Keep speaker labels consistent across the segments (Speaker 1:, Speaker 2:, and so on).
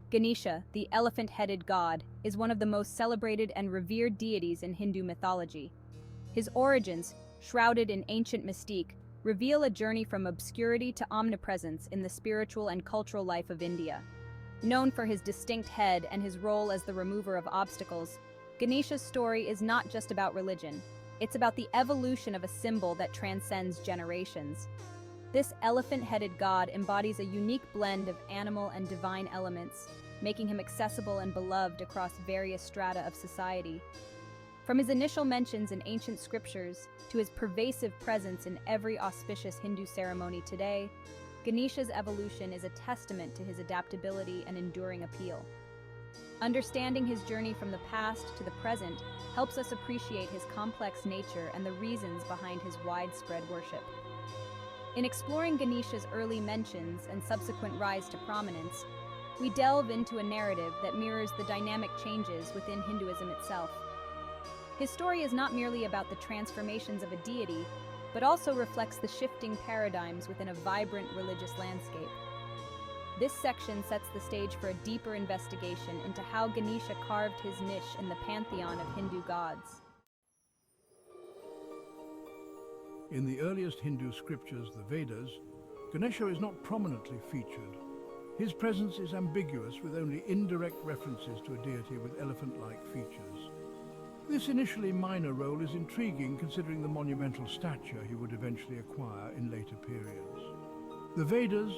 Speaker 1: Ganesha, the elephant-headed god, is one of the most celebrated and revered deities in Hindu mythology. His origins, shrouded in ancient mystique, reveal a journey from obscurity to omnipresence in the spiritual and cultural life of India. Known for his distinct head and his role as the remover of obstacles, Ganesha's story is not just about religion. It's about the evolution of a symbol that transcends generations. This elephant-headed god embodies a unique blend of animal and divine elements, making him accessible and beloved across various strata of society. From his initial mentions in ancient scriptures to his pervasive presence in every auspicious Hindu ceremony today, Ganesha's evolution is a testament to his adaptability and enduring appeal. Understanding his journey from the past to the present helps us appreciate his complex nature and the reasons behind his widespread worship. In exploring Ganesha's early mentions and subsequent rise to prominence, we delve into a narrative that mirrors the dynamic changes within Hinduism itself. His story is not merely about the transformations of a deity, but also reflects the shifting paradigms within a vibrant religious landscape. This section sets the stage for a deeper investigation into how Ganesha carved his niche in the pantheon of Hindu gods.
Speaker 2: In the earliest Hindu scriptures, the Vedas, Ganesha is not prominently featured. His presence is ambiguous, with only indirect references to a deity with elephant-like features. This initially minor role is intriguing considering the monumental stature he would eventually acquire in later periods. The Vedas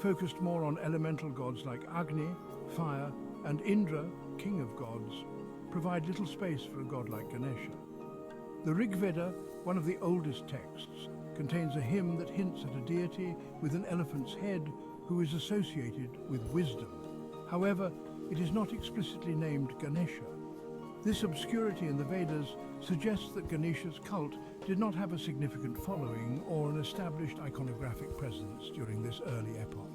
Speaker 2: focused more on elemental gods like Agni, fire, and Indra, king of gods, provide little space for a god like Ganesha. The Rig Veda, one of the oldest texts, contains a hymn that hints at a deity with an elephant's head who is associated with wisdom. However, it is not explicitly named Ganesha. This obscurity in the Vedas suggests that Ganesha's cult did not have a significant following or an established iconographic presence during this early epoch.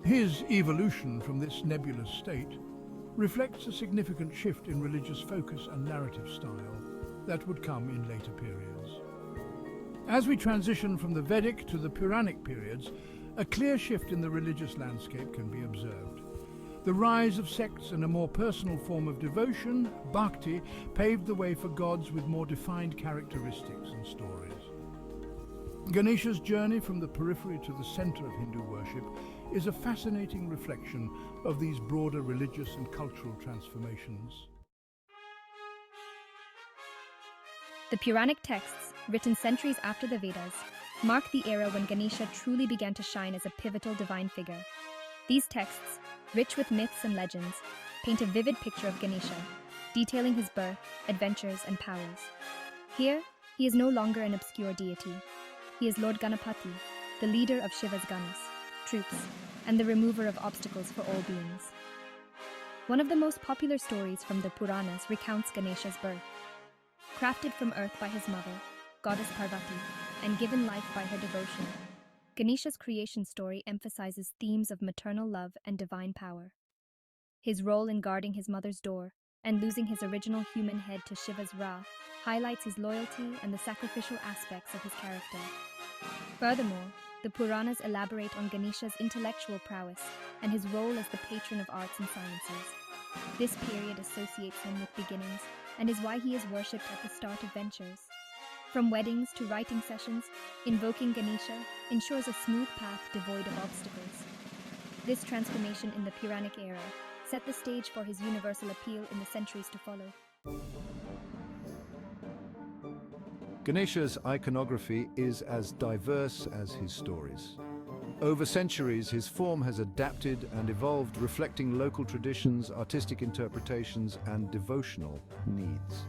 Speaker 2: His evolution from this nebulous state reflects a significant shift in religious focus and narrative style that would come in later periods. As we transition from the Vedic to the Puranic periods, a clear shift in the religious landscape can be observed. The rise of sects and a more personal form of devotion, bhakti, paved the way for gods with more defined characteristics and stories. Ganesha's journey from the periphery to the center of Hindu worship is a fascinating reflection of these broader religious and cultural transformations.
Speaker 3: The Puranic texts, written centuries after the Vedas, mark the era when Ganesha truly began to shine as a pivotal divine figure. These texts, rich with myths and legends, paint a vivid picture of Ganesha, detailing his birth, adventures, and powers. Here, he is no longer an obscure deity. He is Lord Ganapati, the leader of Shiva's Ganas, troops, and the remover of obstacles for all beings. One of the most popular stories from the Puranas recounts Ganesha's birth. Crafted from earth by his mother, goddess Parvati, and given life by her devotion, Ganesha's creation story emphasizes themes of maternal love and divine power. His role in guarding his mother's door and losing his original human head to Shiva's wrath highlights his loyalty and the sacrificial aspects of his character. Furthermore, the Puranas elaborate on Ganesha's intellectual prowess and his role as the patron of arts and sciences. This period associates him with beginnings and is why he is worshipped at the start of ventures. From weddings to writing sessions, invoking Ganesha ensures a smooth path devoid of obstacles. This transformation in the Puranic era set the stage for his universal appeal in the centuries to follow.
Speaker 4: Ganesha's iconography is as diverse as his stories. Over centuries, his form has adapted and evolved, reflecting local traditions, artistic interpretations, and devotional needs.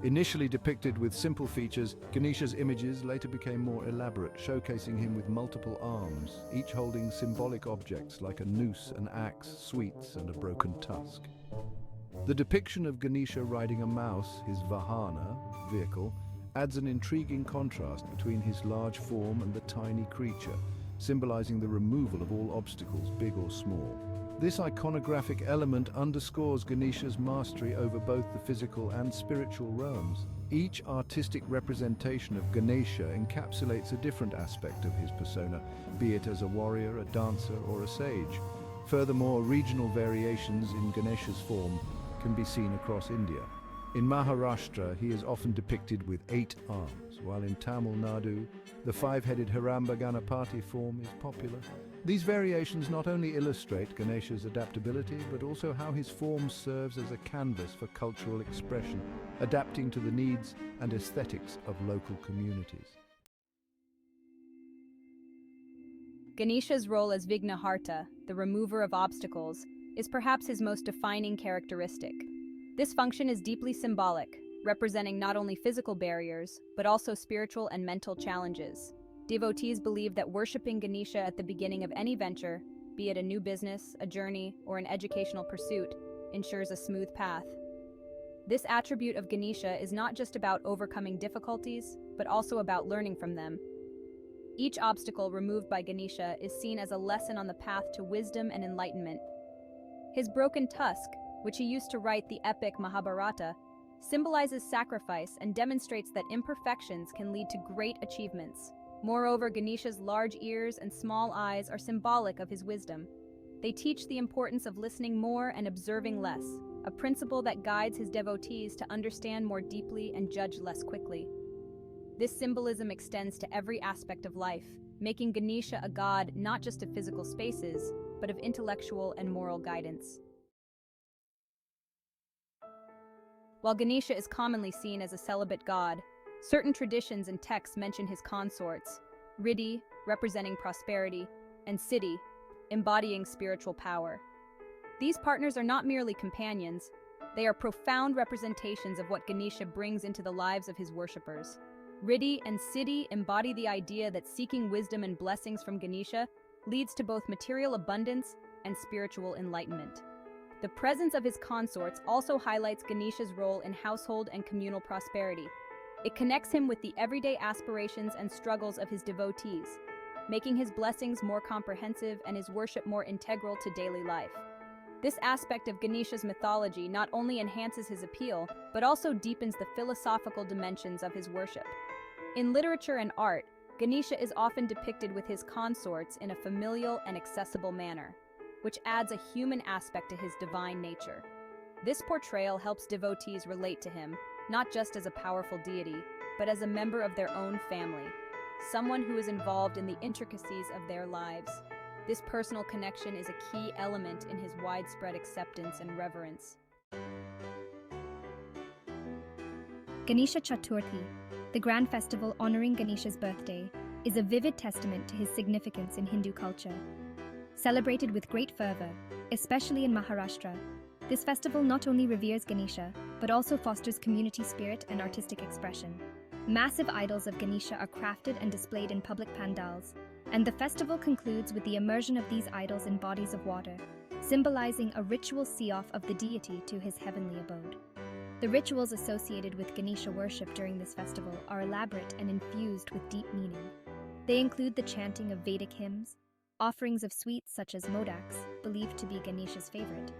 Speaker 4: Initially depicted with simple features, Ganesha's images later became more elaborate, showcasing him with multiple arms, each holding symbolic objects like a noose, an axe, sweets, and a broken tusk. The depiction of Ganesha riding a mouse, his vahana, vehicle, adds an intriguing contrast between his large form and the tiny creature, symbolizing the removal of all obstacles, big or small. This iconographic element underscores Ganesha's mastery over both the physical and spiritual realms. Each artistic representation of Ganesha encapsulates a different aspect of his persona, be it as a warrior, a dancer, or a sage. Furthermore, regional variations in Ganesha's form can be seen across India. In Maharashtra, he is often depicted with 8 arms, while in Tamil Nadu, the 5-headed Hiramba Ganapati form is popular. These variations not only illustrate Ganesha's adaptability, but also how his form serves as a canvas for cultural expression, adapting to the needs and aesthetics of local communities.
Speaker 1: Ganesha's role as Vignaharta, the remover of obstacles, is perhaps his most defining characteristic. This function is deeply symbolic, representing not only physical barriers, but also spiritual and mental challenges. Devotees believe that worshipping Ganesha at the beginning of any venture, be it a new business, a journey, or an educational pursuit, ensures a smooth path. This attribute of Ganesha is not just about overcoming difficulties, but also about learning from them. Each obstacle removed by Ganesha is seen as a lesson on the path to wisdom and enlightenment. His broken tusk, which he used to write the epic Mahabharata, symbolizes sacrifice and demonstrates that imperfections can lead to great achievements. Moreover, Ganesha's large ears and small eyes are symbolic of his wisdom. They teach the importance of listening more and observing less, a principle that guides his devotees to understand more deeply and judge less quickly. This symbolism extends to every aspect of life, making Ganesha a god not just of physical spaces, but of intellectual and moral guidance. While Ganesha is commonly seen as a celibate god, certain traditions and texts mention his consorts, Riddhi, representing prosperity, and Siddhi, embodying spiritual power. These partners are not merely companions, they are profound representations of what Ganesha brings into the lives of his worshippers. Riddhi and Siddhi embody the idea that seeking wisdom and blessings from Ganesha leads to both material abundance and spiritual enlightenment. The presence of his consorts also highlights Ganesha's role in household and communal prosperity. It connects him with the everyday aspirations and struggles of his devotees, making his blessings more comprehensive and his worship more integral to daily life. This aspect of Ganesha's mythology not only enhances his appeal, but also deepens the philosophical dimensions of his worship. In literature and art, Ganesha is often depicted with his consorts in a familial and accessible manner, which adds a human aspect to his divine nature. This portrayal helps devotees relate to him, not just as a powerful deity, but as a member of their own family, someone who is involved in the intricacies of their lives. This personal connection is a key element in his widespread acceptance and reverence.
Speaker 3: Ganesha Chaturthi, the grand festival honoring Ganesha's birthday, is a vivid testament to his significance in Hindu culture. Celebrated with great fervor, especially in Maharashtra, this festival not only reveres Ganesha, but also fosters community spirit and artistic expression. Massive idols of Ganesha are crafted and displayed in public pandals, and the festival concludes with the immersion of these idols in bodies of water, symbolizing a ritual see-off of the deity to his heavenly abode. The rituals associated with Ganesha worship during this festival are elaborate and infused with deep meaning. They include the chanting of Vedic hymns, offerings of sweets such as modaks, believed to be Ganesha's favorite,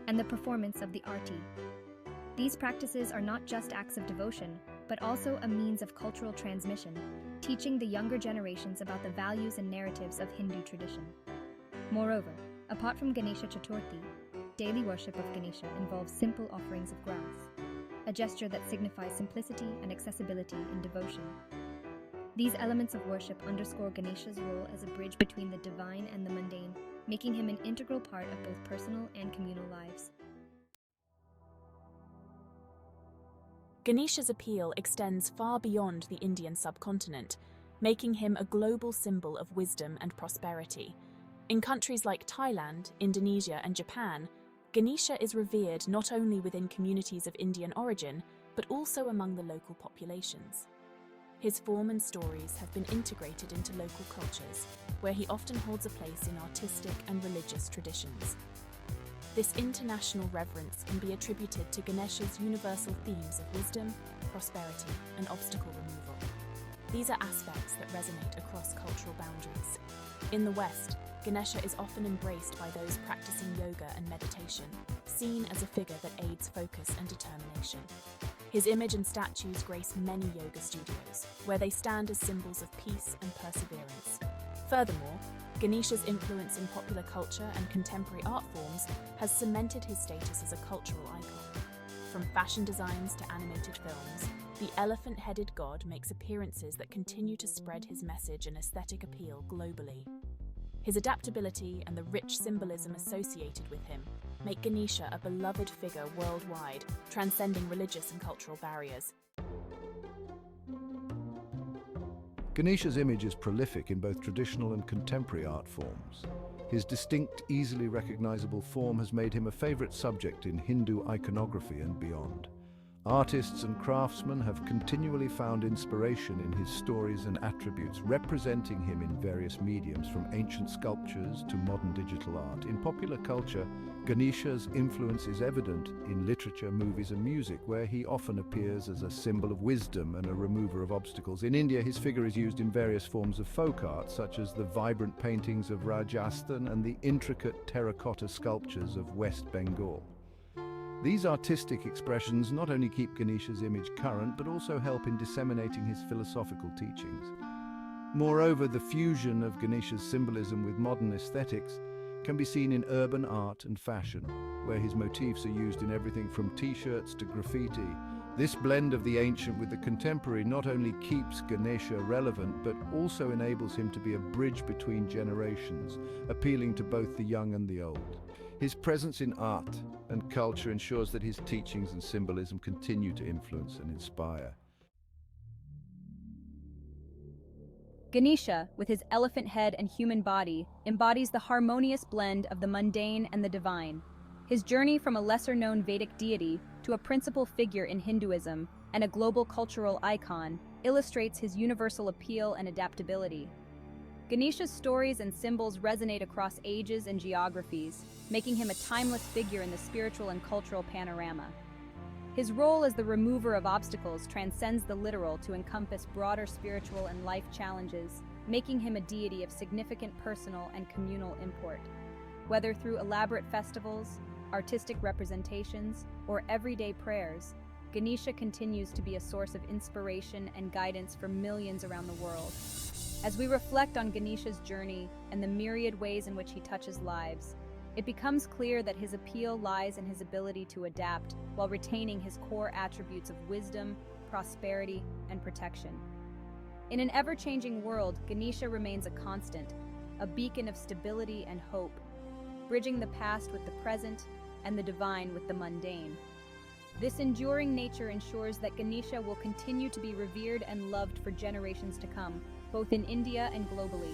Speaker 3: and the performance of the arti. These practices are not just acts of devotion, but also a means of cultural transmission, teaching the younger generations about the values and narratives of Hindu tradition. Moreover, apart from Ganesha Chaturthi, daily worship of Ganesha involves simple offerings of grass, a gesture that signifies simplicity and accessibility in devotion. These elements of worship underscore Ganesha's role as a bridge between the divine and the mundane, making him an integral part of both personal and communal lives.
Speaker 5: Ganesha's appeal extends far beyond the Indian subcontinent, making him a global symbol of wisdom and prosperity. In countries like Thailand, Indonesia, and Japan, Ganesha is revered not only within communities of Indian origin, but also among the local populations. His form and stories have been integrated into local cultures, where he often holds a place in artistic and religious traditions. This international reverence can be attributed to Ganesha's universal themes of wisdom, prosperity, and obstacle removal. These are aspects that resonate across cultural boundaries. In the West, Ganesha is often embraced by those practicing yoga and meditation, seen as a figure that aids focus and determination. His image and statues grace many yoga studios, where they stand as symbols of peace and perseverance. Furthermore, Ganesha's influence in popular culture and contemporary art forms has cemented his status as a cultural icon. From fashion designs to animated films, the elephant-headed god makes appearances that continue to spread his message and aesthetic appeal globally. His adaptability and the rich symbolism associated with him make Ganesha a beloved figure worldwide, transcending religious and cultural barriers.
Speaker 4: Ganesha's image is prolific in both traditional and contemporary art forms. His distinct, easily recognizable form has made him a favorite subject in Hindu iconography and beyond. Artists and craftsmen have continually found inspiration in his stories and attributes, representing him in various mediums, from ancient sculptures to modern digital art. In popular culture, Ganesha's influence is evident in literature, movies, and music, where he often appears as a symbol of wisdom and a remover of obstacles. In India, his figure is used in various forms of folk art, such as the vibrant paintings of Rajasthan and the intricate terracotta sculptures of West Bengal. These artistic expressions not only keep Ganesha's image current, but also help in disseminating his philosophical teachings. Moreover, the fusion of Ganesha's symbolism with modern aesthetics can be seen in urban art and fashion, where his motifs are used in everything from t-shirts to graffiti. This blend of the ancient with the contemporary not only keeps Ganesha relevant, but also enables him to be a bridge between generations, appealing to both the young and the old. His presence in art and culture ensures that his teachings and symbolism continue to influence and inspire.
Speaker 1: Ganesha, with his elephant head and human body, embodies the harmonious blend of the mundane and the divine. His journey from a lesser-known Vedic deity to a principal figure in Hinduism and a global cultural icon illustrates his universal appeal and adaptability. Ganesha's stories and symbols resonate across ages and geographies, making him a timeless figure in the spiritual and cultural panorama. His role as the remover of obstacles transcends the literal to encompass broader spiritual and life challenges, making him a deity of significant personal and communal import. Whether through elaborate festivals, artistic representations, or everyday prayers, Ganesha continues to be a source of inspiration and guidance for millions around the world. As we reflect on Ganesha's journey and the myriad ways in which he touches lives, it becomes clear that his appeal lies in his ability to adapt while retaining his core attributes of wisdom, prosperity, and protection. In an ever-changing world, Ganesha remains a constant, a beacon of stability and hope, bridging the past with the present and the divine with the mundane. This enduring nature ensures that Ganesha will continue to be revered and loved for generations to come, both in India and globally.